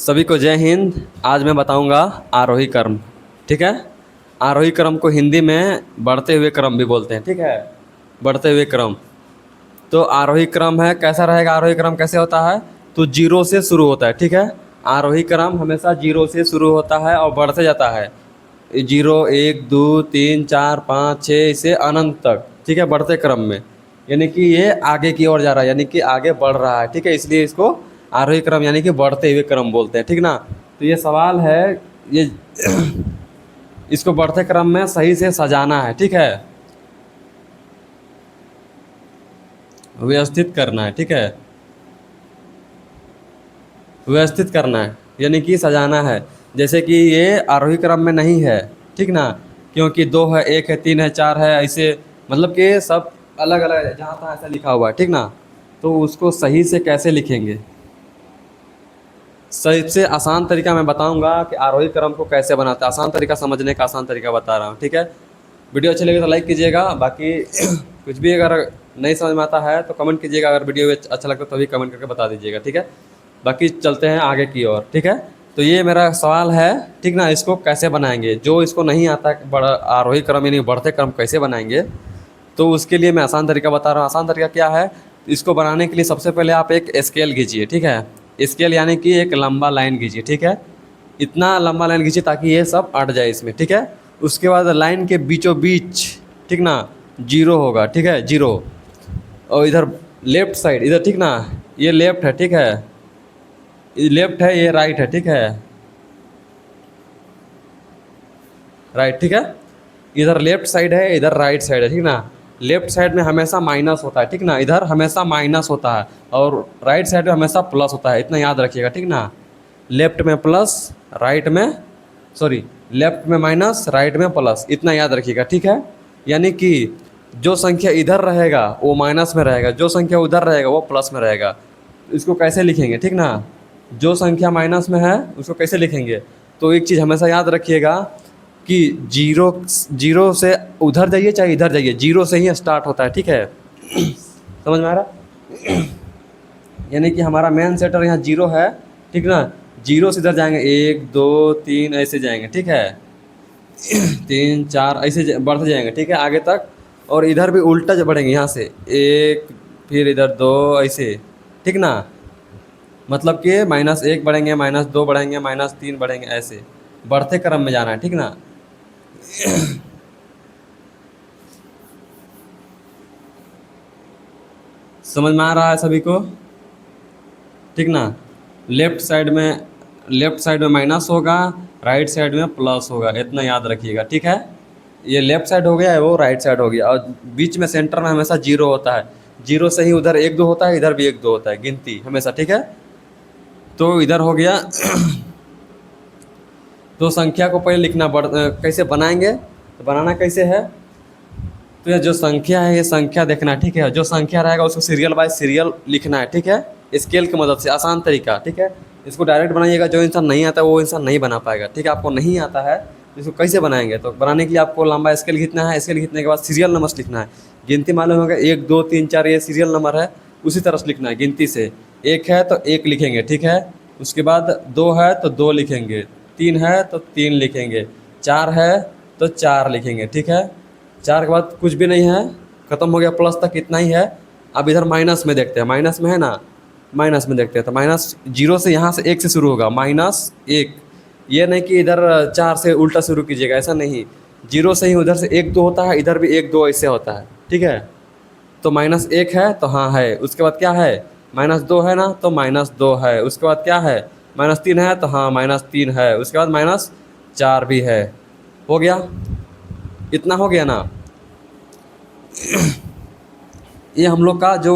सभी को जय हिंद। आज मैं बताऊंगा आरोही क्रम। ठीक है। आरोही क्रम को हिंदी में बढ़ते हुए क्रम भी बोलते हैं। ठीक है, बढ़ते हुए क्रम। तो आरोही क्रम है, कैसा रहेगा? आरोही क्रम कैसे होता है? तो जीरो से शुरू होता है। ठीक है, आरोही क्रम हमेशा जीरो से शुरू होता है और बढ़ते जाता है। जीरो, एक, दो, तीन, चार, पाँच, छः, इसे अनंत तक। ठीक है, बढ़ते क्रम में, यानी कि ये आगे की ओर जा रहा है, यानी कि आगे बढ़ रहा है। ठीक है, इसलिए इसको आरोही क्रम यानी कि बढ़ते हुए क्रम बोलते हैं। ठीक ना। तो ये सवाल है, ये इसको बढ़ते क्रम में सही से सजाना है। ठीक है, व्यवस्थित करना है। ठीक है, व्यवस्थित करना है यानी कि सजाना है। जैसे कि ये आरोही क्रम में नहीं है। ठीक ना, क्योंकि दो है, एक है, तीन है, चार है, ऐसे मतलब कि सब अलग अलग है, जहाँ तहाँ ऐसा लिखा हुआ है। ठीक ना, तो उसको सही से कैसे लिखेंगे? सबसे आसान तरीका मैं बताऊंगा कि आरोही क्रम को कैसे बनाते हैं। आसान तरीका समझने का आसान तरीका बता रहा हूँ। ठीक है, वीडियो अच्छी लगे तो लाइक कीजिएगा। बाकी कुछ भी अगर नहीं समझ में आता है तो कमेंट कीजिएगा। अगर वीडियो अच्छा लगता है तो भी कमेंट करके बता दीजिएगा। ठीक है, बाकी चलते हैं आगे की ओर। ठीक है, तो ये मेरा सवाल है। ठीक ना, इसको कैसे बनाएंगे? जो इसको नहीं आता बड़ा आरोही क्रम यानी बढ़ते क्रम कैसे बनाएंगे, तो उसके लिए मैं आसान तरीका बता रहा हूँ। आसान तरीका क्या है? इसको बनाने के लिए सबसे पहले आप एक स्केल खींचिए। ठीक है, स्केल यानी कि एक लंबा लाइन खींचिए। ठीक है, इतना लंबा लाइन खींचिए ताकि ये सब अट जाए इसमें। ठीक है, उसके बाद लाइन के बीचों बीच, ठीक ना, जीरो होगा। ठीक है, जीरो। और इधर लेफ्ट साइड, इधर, ठीक ना, ये लेफ्ट है। ठीक है, ये लेफ्ट है, ये राइट है। ठीक है, राइट। ठीक है, इधर लेफ्ट साइड है, इधर राइट साइड है। ठीक ना, लेफ्ट साइड में हमेशा माइनस होता है। ठीक ना, इधर हमेशा माइनस होता है और राइट साइड में हमेशा प्लस होता है। इतना याद रखिएगा। ठीक ना, लेफ्ट में प्लस, राइट में, सॉरी, लेफ्ट में माइनस, राइट में प्लस, इतना याद रखिएगा। ठीक है, यानी कि जो संख्या इधर रहेगा वो माइनस में रहेगा, जो संख्या उधर रहेगा वो प्लस में रहेगा। इसको कैसे लिखेंगे? ठीक ना, जो संख्या माइनस में है उसको कैसे लिखेंगे? तो एक चीज़ हमेशा याद रखिएगा कि जीरो, जीरो से उधर जाइए चाहे इधर जाइए, जीरो से ही स्टार्ट होता है। ठीक है, समझ में आ रहा? यानी कि हमारा मेन सेटर यहाँ जीरो है। ठीक ना, जीरो से इधर जाएंगे, एक, दो, तीन, ऐसे जाएंगे। ठीक है, तीन, चार, ऐसे बढ़ते जाएंगे। ठीक है, आगे तक। और इधर भी उल्टा जब बढ़ेंगे, यहाँ से एक, फिर इधर दो, ऐसे। ठीक ना, मतलब कि माइनस एक बढ़ेंगे, माइनस दो बढ़ेंगे, माइनस तीन बढ़ेंगे, ऐसे बढ़ते क्रम में जाना है। ठीक ना, समझ में आ रहा है सभी को? ठीक ना, लेफ्ट साइड में माइनस होगा, राइट साइड में प्लस होगा, इतना याद रखिएगा। ठीक है, ये लेफ्ट साइड हो गया है, वो राइट साइड हो गया, और बीच में सेंटर में हमेशा जीरो होता है। जीरो से ही उधर एक दो होता है, इधर भी एक दो होता है, गिनती हमेशा। ठीक है, तो इधर हो गया। तो संख्या को पहले लिखना कैसे बनाएंगे? तो बनाना कैसे है? तो ये जो संख्या है, ये संख्या देखना। ठीक है, जो संख्या रहेगा उसको सीरियल बाय सीरियल लिखना है। ठीक है, स्केल की मदद से, आसान तरीका। ठीक है, इसको डायरेक्ट बनाइएगा, जो इंसान नहीं आता वो इंसान नहीं बना पाएगा। ठीक है, आपको नहीं आता है इसको कैसे बनाएंगे? तो बनाने के लिए आपको लंबा स्केल खींचना है। स्केल खींचने के बाद सीरियल नंबर लिखना है। गिनती मालूम होगा, एक, दो, तीन, चार, ये सीरियल नंबर है, उसी तरह से लिखना है गिनती से। एक है तो एक लिखेंगे। ठीक है, उसके बाद दो है तो दो लिखेंगे, तीन है तो तीन लिखेंगे, चार है तो चार लिखेंगे। ठीक है, चार के बाद कुछ भी नहीं है, खत्म हो गया, प्लस तक इतना ही है। अब इधर माइनस में देखते हैं, माइनस में है ना, माइनस में देखते हैं। तो माइनस जीरो से, यहाँ से एक से शुरू होगा, माइनस एक। ये नहीं कि इधर चार से उल्टा शुरू कीजिएगा, ऐसा नहीं। जीरो से ही उधर से एक दो होता है, इधर भी एक दो ऐसे होता है। ठीक है, तो माइनस एक है तो हाँ है, उसके बाद क्या है? माइनस दो है ना, तो माइनस दो है। उसके बाद क्या है? माइनस तीन है तो हाँ माइनस तीन है। उसके बाद माइनस चार भी है। हो गया, इतना हो गया ना। ये हम लोग का जो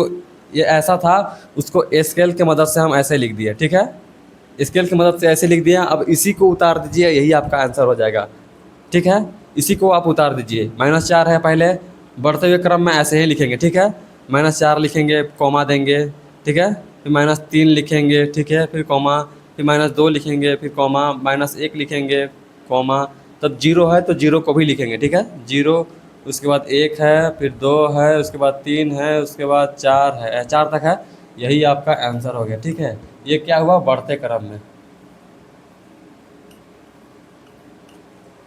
ये ऐसा था, उसको स्केल की मदद से हम ऐसे लिख दिए। ठीक है, स्केल की मदद से ऐसे लिख दिया। अब इसी को उतार दीजिए, यही आपका आंसर हो जाएगा। ठीक है, इसी को आप उतार दीजिए। माइनस चार है, पहले बढ़ते हुए क्रम में ऐसे ही लिखेंगे। ठीक है, माइनस चार लिखेंगे, कॉमा देंगे। ठीक है, फिर माइनस तीन लिखेंगे। ठीक है, फिर कॉमा, फिर माइनस दो लिखेंगे, फिर कॉमा, माइनस एक लिखेंगे, कॉमा, तब जीरो है तो जीरो को भी लिखेंगे। ठीक है, जीरो, उसके बाद एक है, फिर दो है, उसके बाद तीन है, उसके बाद चार है, चार तक है। यही आपका आंसर हो गया। ठीक है, ये क्या हुआ? बढ़ते क्रम में।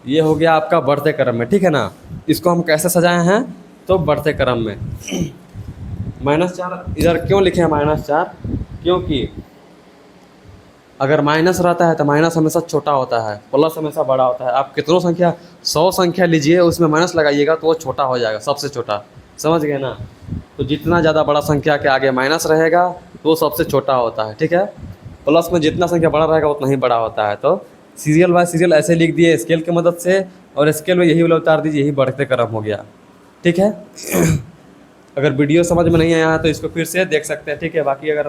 ये हो गया आपका बढ़ते क्रम में, ठीक है ना। इसको हम कैसे सजाए हैं, तो बढ़ते क्रम में। -4 इधर क्यों लिखे हैं -4, क्योंकि अगर माइनस रहता है तो माइनस हमेशा छोटा होता है, प्लस हमेशा बड़ा होता है। आप कितनों संख्या 100 संख्या लीजिए, उसमें माइनस लगाइएगा तो वो छोटा हो जाएगा, सबसे छोटा, समझ गए ना। तो जितना ज़्यादा बड़ा संख्या के आगे माइनस रहेगा तो वो सबसे छोटा होता है, ठीक है। प्लस में जितना संख्या बड़ा रहेगा उतना ही बड़ा होता है। तो सीरियल बाय सीरियल ऐसे लिख दिए स्केल की मदद से, और स्केल में यही वाला उतार दीजिए, यही बढ़ते क्रम हो गया, ठीक है। अगर वीडियो समझ में नहीं आया तो इसको फिर से देख सकते हैं, ठीक है। बाकी अगर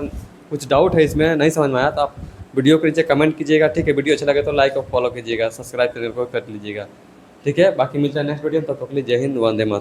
कुछ डाउट है इसमें नहीं समझ में आया तो आप वीडियो के नीचे कमेंट कीजिएगा, ठीक है। वीडियो अच्छा लगे तो लाइक और फॉलो कीजिएगा, सब्सक्राइब करके कर लीजिएगा, ठीक है। बाकी मिलता है नेक्स्ट वीडियो में, तब तक के लिए जय हिंद, वंदे मातरम।